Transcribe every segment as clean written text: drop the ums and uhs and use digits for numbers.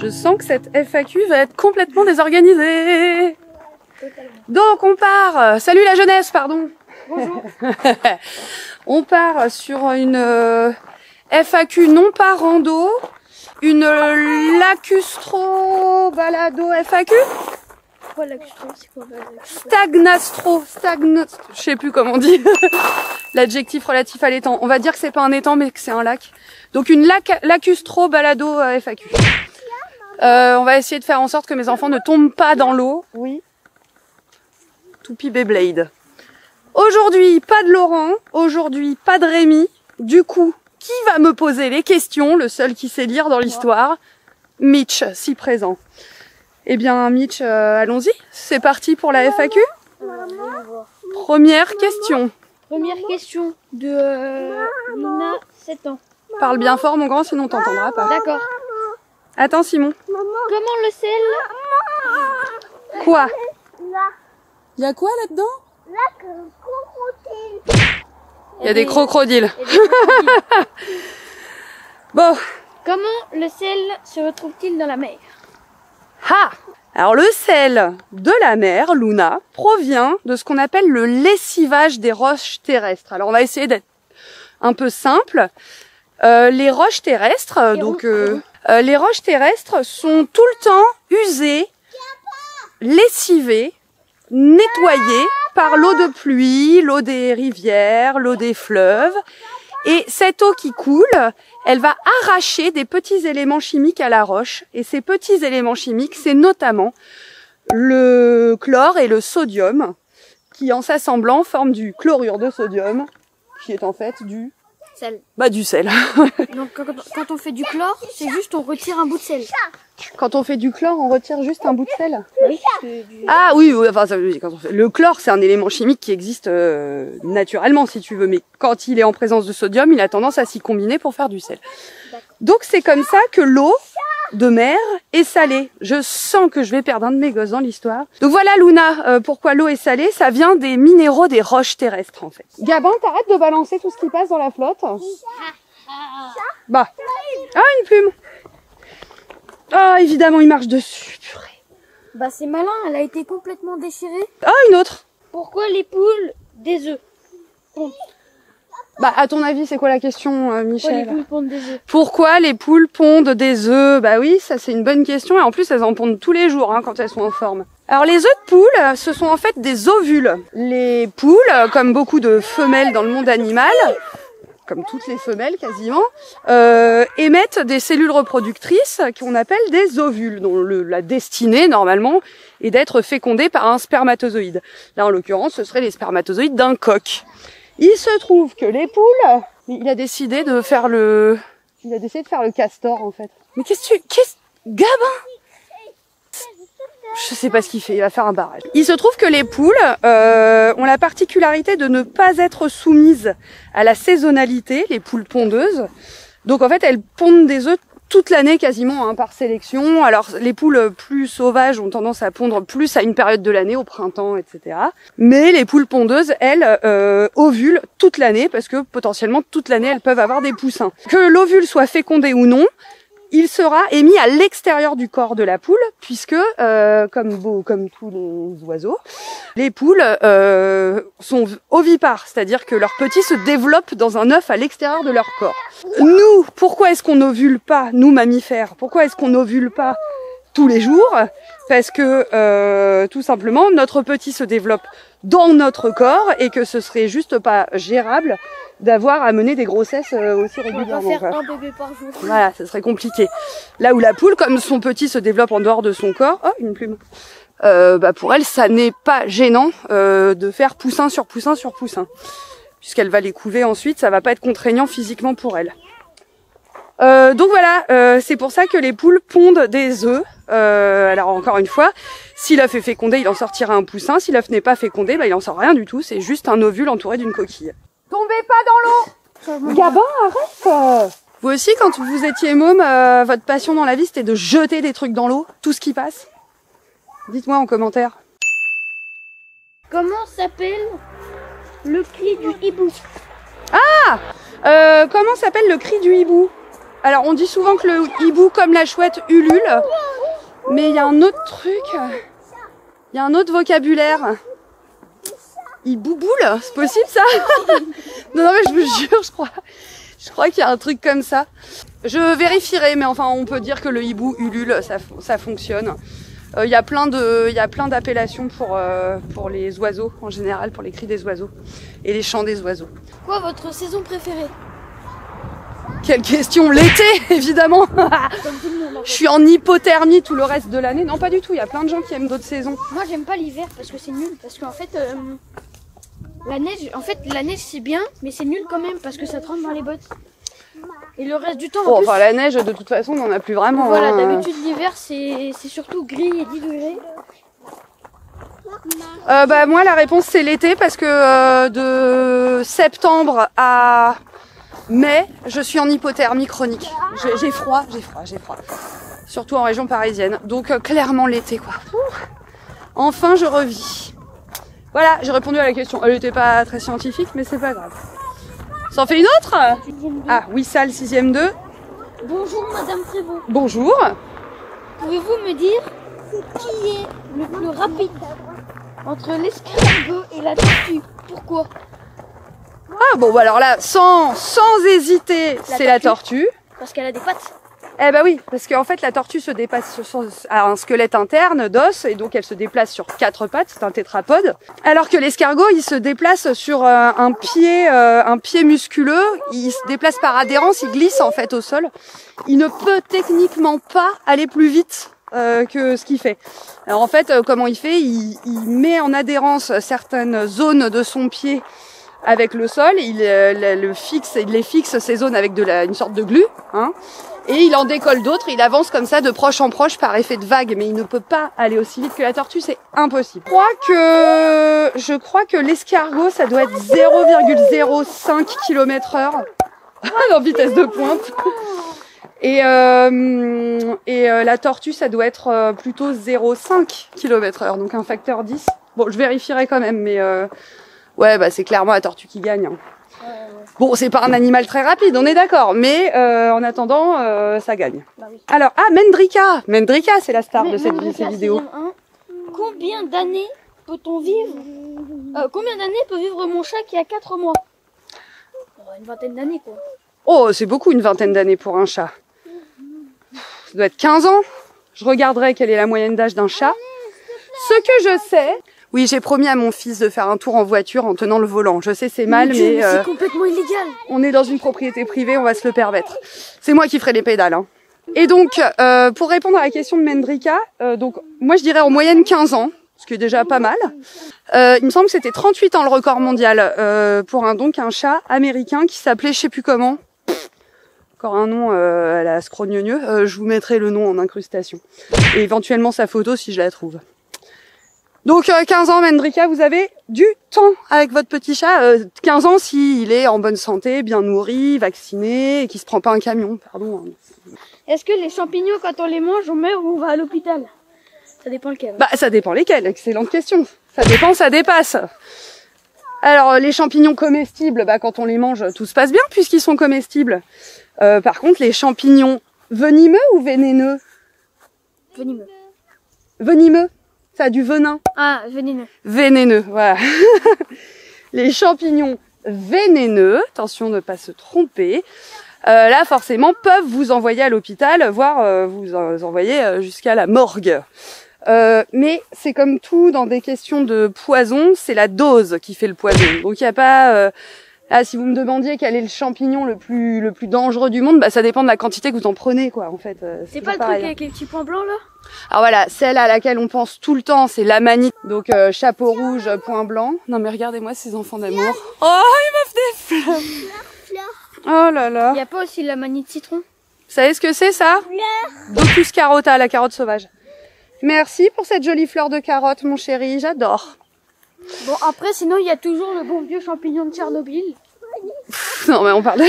Je sens que cette FAQ va être complètement désorganisée. Donc on part, salut la jeunesse, pardon. Bonjour. On part sur une FAQ non pas rando, une lacustro balado FAQ. Quoi lacustro, c'est quoi Je sais plus comment on dit. L'adjectif relatif à l'étang. On va dire que c'est pas un étang mais que c'est un lac. Donc une lacustro balado FAQ. On va essayer de faire en sorte que mes enfants ne tombent pas dans l'eau. Oui. Toupie Beyblade. Aujourd'hui, pas de Laurent. Aujourd'hui, pas de Rémi. Du coup, qui va me poser les questions? Le seul qui sait lire dans l'histoire. Mitch, si présent. Eh bien, Mitch, allons-y. C'est parti pour la FAQ. Première question. Première question de Luna, 7 ans. Parle bien fort, mon grand, sinon on t'entendra pas. D'accord. Attends, Simon. Comment le sel? Quoi? Il y a quoi là-dedans? Il y a des crocodiles. Bon. Comment le sel se retrouve-t-il dans la mer? Ah! Alors le sel de la mer, Luna, provient de ce qu'on appelle le lessivage des roches terrestres. Alors on va essayer d'être un peu simple. Les roches terrestres, les roches terrestres sont tout le temps usées, lessivées, nettoyées par l'eau de pluie, l'eau des rivières, l'eau des fleuves. Et cette eau qui coule, elle va arracher des petits éléments chimiques à la roche. Et ces petits éléments chimiques, c'est notamment le chlore et le sodium, qui en s'assemblant forment du chlorure de sodium, qui est en fait du sel. Du sel. Donc quand on fait du chlore, c'est juste on retire un bout de sel. Quand on fait du chlore, on retire juste un bout de sel. Oui. Ah oui, enfin quand on fait le chlore, c'est un élément chimique qui existe naturellement si tu veux, mais quand il est en présence de sodium, il a tendance à s'y combiner pour faire du sel. Donc c'est comme ça que l'eau de mer est salée. Je sens que je vais perdre un de mes gosses dans l'histoire. Donc voilà Luna, pourquoi l'eau est salée, ça vient des minéraux des roches terrestres en fait. Gabin, t'arrêtes de balancer tout ce qui passe dans la flotte. Bah, ah une plume. Ah évidemment il marche dessus, purée. Bah c'est malin, elle a été complètement déchirée. Ah une autre. Pourquoi les poules des œufs pondent? Bah à ton avis c'est quoi la question Michel? Pourquoi les poules pondent des œufs? Pourquoi les poules pondent des œufs? Bah oui, ça c'est une bonne question et en plus elles en pondent tous les jours quand elles sont en forme. Alors les œufs de poule, ce sont en fait des ovules. Les poules, comme beaucoup de femelles dans le monde animal, comme toutes les femelles quasiment, émettent des cellules reproductrices qu'on appelle des ovules, dont la destinée normalement est d'être fécondée par un spermatozoïde. Là en l'occurrence ce seraient les spermatozoïdes d'un coq. Il se trouve que les poules, il a décidé de faire le castor en fait. Mais Gabin? Je sais pas ce qu'il fait, il va faire un barrage. Il se trouve que les poules ont la particularité de ne pas être soumises à la saisonnalité, les poules pondeuses. Donc en fait elles pondent des œufs toute l'année quasiment par sélection. Alors les poules plus sauvages ont tendance à pondre plus à une période de l'année, au printemps, etc. Mais les poules pondeuses, elles, ovulent toute l'année parce que potentiellement toute l'année elles peuvent avoir des poussins. Que l'ovule soit fécondé ou non, il sera émis à l'extérieur du corps de la poule puisque, comme tous les oiseaux, les poules sont ovipares, c'est-à-dire que leurs petits se développent dans un œuf à l'extérieur de leur corps. Nous, pourquoi est-ce qu'on ovule pas, nous mammifères? Pourquoi est-ce qu'on ovule pas tous les jours? Parce que tout simplement notre petit se développe dans notre corps et que ce serait juste pas gérable d'avoir à mener des grossesses aussi régulièrement. On va faire un bébé par jour. Voilà, ça serait compliqué. Là où la poule, comme son petit se développe en dehors de son corps, oh une plume. Pour elle, ça n'est pas gênant de faire poussin sur poussin sur poussin, puisqu'elle va les couver ensuite. Ça va pas être contraignant physiquement pour elle. Donc voilà, c'est pour ça que les poules pondent des œufs. Alors encore une fois, si l'œuf est fécondé, il en sortira un poussin. Si l'œuf n'est pas fécondé, il en sort rien du tout. C'est juste un ovule entouré d'une coquille. Tombez pas dans l'eau! Gabin, arrête! Vous aussi, quand vous étiez môme, votre passion dans la vie, c'était de jeter des trucs dans l'eau, tout ce qui passe? Dites-moi en commentaire. Comment s'appelle le cri du hibou? Comment s'appelle le cri du hibou? Alors on dit souvent que le hibou comme la chouette ulule, mais il y a un autre truc, il y a un autre vocabulaire. Il bouboule, c'est possible ça? Non mais je vous jure, je crois qu'il y a un truc comme ça. Je vérifierai, mais enfin on peut dire que le hibou ulule, ça fonctionne. Il y a plein d'appellations pour les oiseaux en général, pour les cris des oiseaux et les chants des oiseaux. Quoi votre saison préférée? Quelle question, l'été évidemment. Je suis en hypothermie tout le reste de l'année. Non pas du tout, il y a plein de gens qui aiment d'autres saisons. Moi j'aime pas l'hiver parce que c'est nul, parce qu'en fait la neige c'est bien, mais c'est nul quand même parce que ça trempe dans les bottes. Et le reste du temps en plus, enfin la neige de toute façon on n'en a plus vraiment. Voilà, hein. d'habitude l'hiver c'est surtout gris et 10 degrés. Bah moi la réponse c'est l'été parce que de septembre à mai je suis en hypothermie chronique. J'ai froid. Surtout en région parisienne. Donc clairement l'été quoi. Enfin je revis. Voilà, j'ai répondu à la question. Elle n'était pas très scientifique mais c'est pas grave. Ça en fait une autre? Ah, Wissal 6e 2. Bonjour Madame Prévost. Bonjour. Pouvez-vous me dire qui est le plus rapide entre l'escargot et la tortue? Pourquoi? Ah bon, bah alors là, sans hésiter, c'est la tortue. Parce qu'elle a des pattes. Eh bah oui, parce qu'en fait la tortue se déplace sur un squelette interne d'os et donc elle se déplace sur 4 pattes, c'est un tétrapode. Alors que l'escargot, il se déplace sur un pied musculeux, il se déplace par adhérence, il glisse en fait au sol. Il ne peut techniquement pas aller plus vite que ce qu'il fait. Alors en fait, comment il fait? Il met en adhérence certaines zones de son pied avec le sol, il les fixe ces zones avec une sorte de glu, hein. Et il en décolle d'autres, il avance comme ça de proche en proche par effet de vague, mais il ne peut pas aller aussi vite que la tortue, c'est impossible. Je crois que l'escargot, ça doit être 0,05 km/h en vitesse de pointe. Et la tortue, ça doit être plutôt 0,5 km/h, donc un facteur 10. Bon, je vérifierai quand même, mais ouais, bah c'est clairement la tortue qui gagne, hein. Bon, c'est pas un animal très rapide, on est d'accord, mais en attendant, ça gagne. Bah oui. Alors, Mendrika, c'est la star de cette vidéo. Combien d'années peut-on vivre combien d'années peut vivre mon chat qui a 4 mois? Une vingtaine d'années, quoi. Oh, c'est beaucoup, une vingtaine d'années pour un chat. Ça doit être 15 ans. Je regarderai quelle est la moyenne d'âge d'un chat. Ce que je sais... Oui, j'ai promis à mon fils de faire un tour en voiture en tenant le volant. Je sais, c'est mal, mais c'est complètement illégal. On est dans une propriété privée, on va se le permettre. C'est moi qui ferai les pédales, hein. Et donc, pour répondre à la question de Mendrika, donc moi je dirais en moyenne 15 ans, ce qui est déjà pas mal. Il me semble que c'était 38 ans le record mondial pour un chat américain qui s'appelait je sais plus comment. Encore un nom à la scrogneux. Je vous mettrai le nom en incrustation. Et éventuellement sa photo si je la trouve. Donc 15 ans Mendrika, vous avez du temps avec votre petit chat. 15 ans s'il est en bonne santé, bien nourri, vacciné, et qu'il se prend pas un camion, pardon. Est-ce que les champignons, quand on les mange, on meurt ou on va à l'hôpital? Ça dépend lequel. Bah ça dépend lesquels, excellente question. Ça dépend, ça dépasse. Alors les champignons comestibles, bah quand on les mange, tout se passe bien puisqu'ils sont comestibles. Par contre, les champignons venimeux ou vénéneux? Venimeux. Venimeux. Ça a du venin. Ah, vénéneux. Vénéneux, voilà. Les champignons vénéneux, attention de ne pas se tromper, là forcément peuvent vous envoyer à l'hôpital, voire vous envoyer jusqu'à la morgue. Mais c'est comme tout dans des questions de poison, c'est la dose qui fait le poison. Donc il n'y a pas... si vous me demandiez quel est le champignon le plus dangereux du monde, bah ça dépend de la quantité que vous en prenez, quoi, en fait. C'est pas le truc avec les petits points blancs, là? Alors voilà, celle à laquelle on pense tout le temps, c'est l'amanite. Donc chapeau rouge, point blanc. Non mais regardez-moi ces enfants d'amour. Oh, ils m'offrent des fleurs. Oh là là. Il y a pas aussi l'amanite citron? Vous savez ce que c'est ça? Docus carota, la carotte sauvage. Merci pour cette jolie fleur de carotte, mon chéri, j'adore. Bon, après, sinon, il y a toujours le bon vieux champignon de Tchernobyl. Non, mais on parle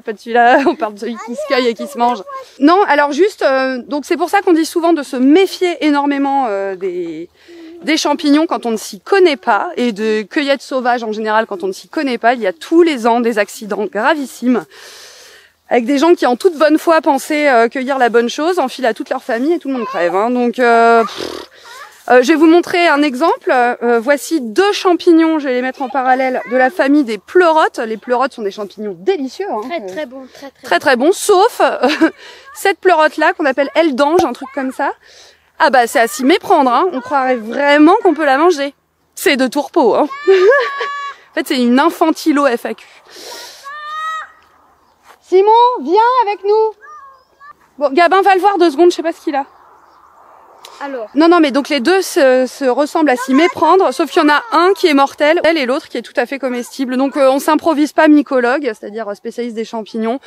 pas de celui-là, on parle de celui qui se cueille et qui se mange. Non, alors juste, donc c'est pour ça qu'on dit souvent de se méfier énormément des champignons quand on ne s'y connaît pas, et de cueillette sauvage en général quand on ne s'y connaît pas. Il y a tous les ans des accidents gravissimes. avec des gens qui en toute bonne foi pensaient cueillir la bonne chose, enfilent à toute leur famille et tout le monde crève. Hein. Donc, je vais vous montrer un exemple. Voici 2 champignons, je vais les mettre en parallèle, de la famille des pleurotes. Les pleurotes sont des champignons délicieux. Hein. Très bon, Très bon, sauf cette pleurote-là qu'on appelle aile d'ange, un truc comme ça. Ah bah c'est à s'y méprendre, hein. On croirait vraiment qu'on peut la manger. C'est de tourpeau. Hein. En fait, c'est une infantilo FAQ. Simon, viens avec nous. Bon, Gabin va le voir 2 secondes, je sais pas ce qu'il a. Alors. Non, mais donc les deux se ressemblent à s'y méprendre, sauf qu'il y en a un qui est mortel et l'autre qui est tout à fait comestible. Donc on s'improvise pas mycologue, c'est-à-dire spécialiste des champignons.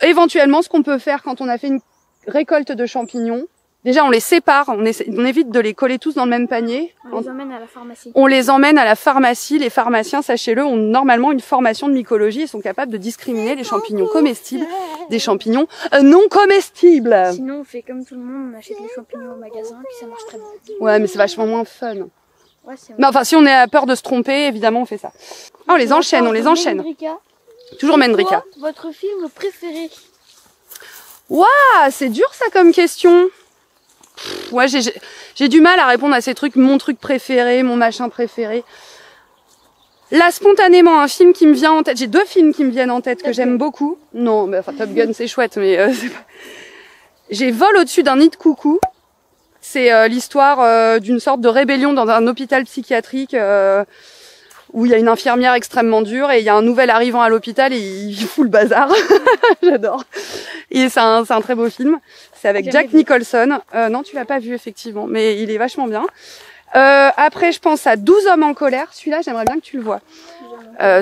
Éventuellement, ce qu'on peut faire quand on a fait une récolte de champignons, déjà on les sépare, on évite de les coller tous dans le même panier. On les emmène à la pharmacie. On les emmène à la pharmacie. Les pharmaciens, sachez-le, ont normalement une formation de mycologie et sont capables de discriminer les champignons comestibles des champignons non comestibles. Sinon, on fait comme tout le monde, on achète les champignons au magasin, puis ça marche très bien. Ouais, mais c'est vachement moins fun. Ouais, c'est vrai. Mais enfin, si on a peur de se tromper, évidemment, on fait ça. Ah, on les enchaîne. Mendrika. Toujours Mendrika. Votre film préféré? Waouh, c'est dur ça comme question. Ouais, j'ai du mal à répondre à ces trucs, mon truc préféré, mon machin préféré. Là, spontanément, un film qui me vient en tête. J'ai 2 films qui me viennent en tête que j'aime beaucoup. Non, mais enfin, Top Gun, c'est chouette, mais c'est pas... J'ai Vol au-dessus d'un nid de coucou. C'est l'histoire d'une sorte de rébellion dans un hôpital psychiatrique où il y a une infirmière extrêmement dure et il y a un nouvel arrivant à l'hôpital et il fout le bazar. J'adore. Et c'est un très beau film. C'est avec Jack Nicholson. Non, tu l'as pas vu effectivement, mais il est vachement bien. Après, je pense à 12 hommes en colère. Celui-là, j'aimerais bien que tu le vois.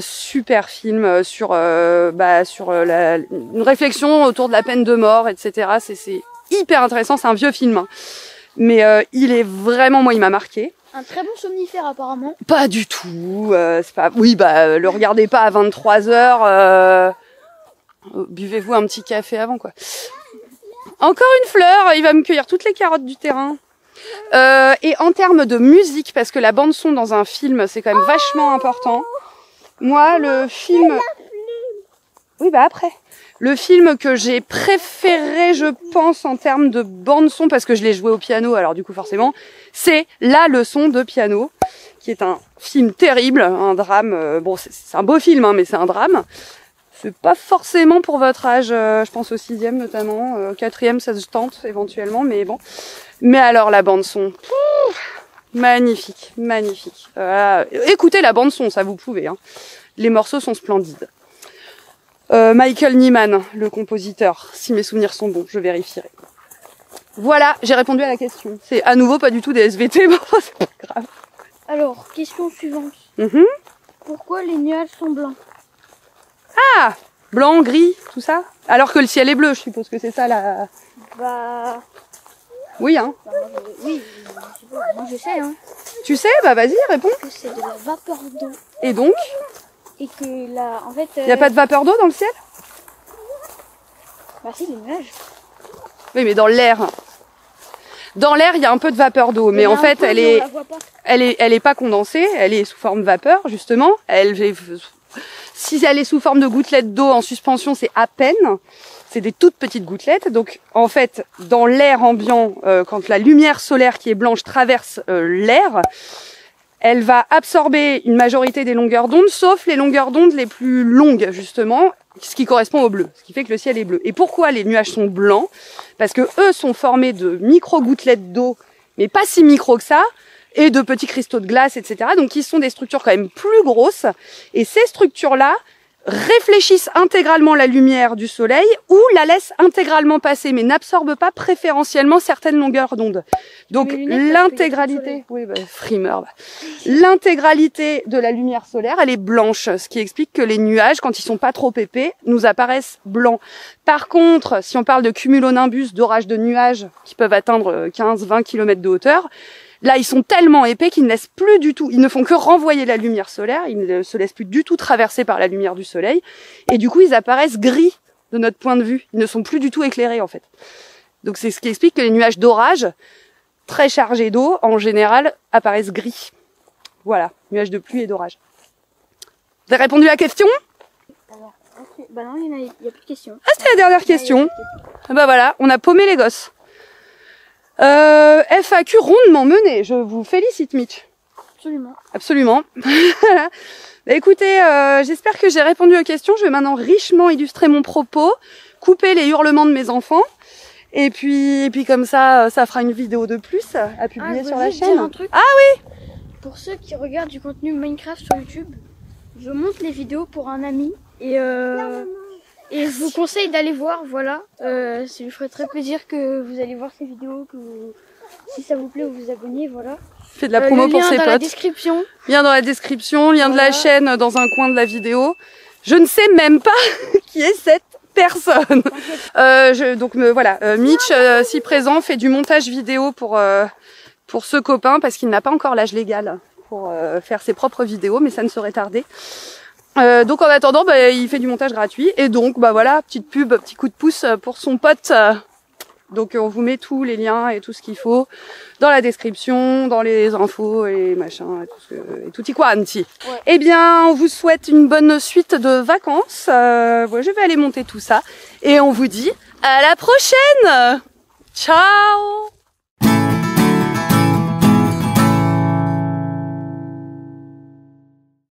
Super film sur une réflexion autour de la peine de mort, etc. C'est hyper intéressant. C'est un vieux film, hein. Mais il est vraiment, moi, il m'a marqué. Un très bon somnifère apparemment. Pas du tout. C'est pas. Oui, le regardez pas à 23h. Buvez-vous un petit café avant, quoi. Encore une fleur. Il va me cueillir toutes les carottes du terrain. Et en termes de musique, parce que la bande son dans un film, c'est quand même vachement important. Moi, le film... Oui, après. Le film que j'ai préféré, je pense, en termes de bande son, parce que je l'ai joué au piano, alors du coup, forcément, c'est La Leçon de piano, qui est un film terrible, un drame. Bon, c'est un beau film, hein, mais c'est un drame. C'est pas forcément pour votre âge, je pense au 6e notamment, 4e ça se tente éventuellement, mais bon. Mais alors la bande son, magnifique, magnifique. Écoutez la bande son, ça vous pouvez. Hein. Les morceaux sont splendides. Michael Nyman, le compositeur, si mes souvenirs sont bons, je vérifierai. Voilà, j'ai répondu à la question. C'est à nouveau pas du tout des SVT, mais c'est pas grave. Alors, question suivante. Pourquoi les nuages sont blancs? Ah, blanc, gris, tout ça. Alors que le ciel est bleu, je suppose que c'est ça la... Bah... Oui, hein. Oui, moi je sais, hein. Tu sais, vas-y, réponds. Que c'est de la vapeur d'eau. Et donc? Et que là, en fait... Il n'y a pas de vapeur d'eau dans le ciel? Bah si, les nuages. Oui, mais dans l'air. Dans l'air, il y a un peu de vapeur d'eau, mais en fait, elle est pas condensée, elle est sous forme vapeur, justement. Si elle est sous forme de gouttelettes d'eau en suspension, c'est à peine. C'est des toutes petites gouttelettes. Donc, en fait, dans l'air ambiant, quand la lumière solaire qui est blanche traverse l'air, elle va absorber une majorité des longueurs d'onde, sauf les longueurs d'onde les plus longues, justement, ce qui correspond au bleu, ce qui fait que le ciel est bleu. Et pourquoi les nuages sont blancs? Parce que eux sont formés de micro-gouttelettes d'eau, mais pas si micro que ça, et de petits cristaux de glace, etc. Donc, qui sont des structures quand même plus grosses. Et ces structures-là réfléchissent intégralement la lumière du soleil ou la laissent intégralement passer, mais n'absorbent pas préférentiellement certaines longueurs d'onde. Donc, l'intégralité, frimeur, l'intégralité de la lumière solaire, elle est blanche, ce qui explique que les nuages, quand ils sont pas trop épais, nous apparaissent blancs. Par contre, si on parle de cumulonimbus, d'orages de nuages qui peuvent atteindre 15-20 km de hauteur, là, ils sont tellement épais qu'ils ne laissent plus du tout, ils ne font que renvoyer la lumière solaire, ils ne se laissent plus du tout traverser par la lumière du soleil, et du coup, ils apparaissent gris de notre point de vue. Ils ne sont plus du tout éclairés, en fait. Donc, c'est ce qui explique que les nuages d'orage, très chargés d'eau, en général, apparaissent gris. Voilà, nuages de pluie et d'orage. Vous avez répondu à la question? Bah non, il y a plus de questions. Ah, c'était la dernière question. Bah voilà, on a paumé les gosses. FAQ rondement mené. Je vous félicite, Mitch. Absolument. Absolument. Bah, écoutez, j'espère que j'ai répondu aux questions. Je vais maintenant richement illustrer mon propos, couper les hurlements de mes enfants. Et puis comme ça fera une vidéo de plus à publier sur la chaîne. Un truc. Ah oui. Pour ceux qui regardent du contenu Minecraft sur YouTube, je monte les vidéos pour un ami et je vous conseille d'aller voir, voilà. Ça lui ferait très plaisir que vous allez voir ces vidéos, si ça vous plaît, vous vous abonnez, voilà. Fait de la promo pour ses potes. Lien dans la description. Lien dans la description, lien de la chaîne dans un coin de la vidéo. Je ne sais même pas qui est cette personne. Voilà, Mitch, si présent, fait du montage vidéo pour ce copain parce qu'il n'a pas encore l'âge légal pour faire ses propres vidéos, mais ça ne saurait tarder. Donc en attendant, il fait du montage gratuit et donc voilà, petite pub, petit coup de pouce pour son pote. Donc on vous met tous les liens et tout ce qu'il faut dans la description, dans les infos et machin et tutti quanti. Ouais. Eh bien, on vous souhaite une bonne suite de vacances. Je vais aller monter tout ça et on vous dit à la prochaine. Ciao.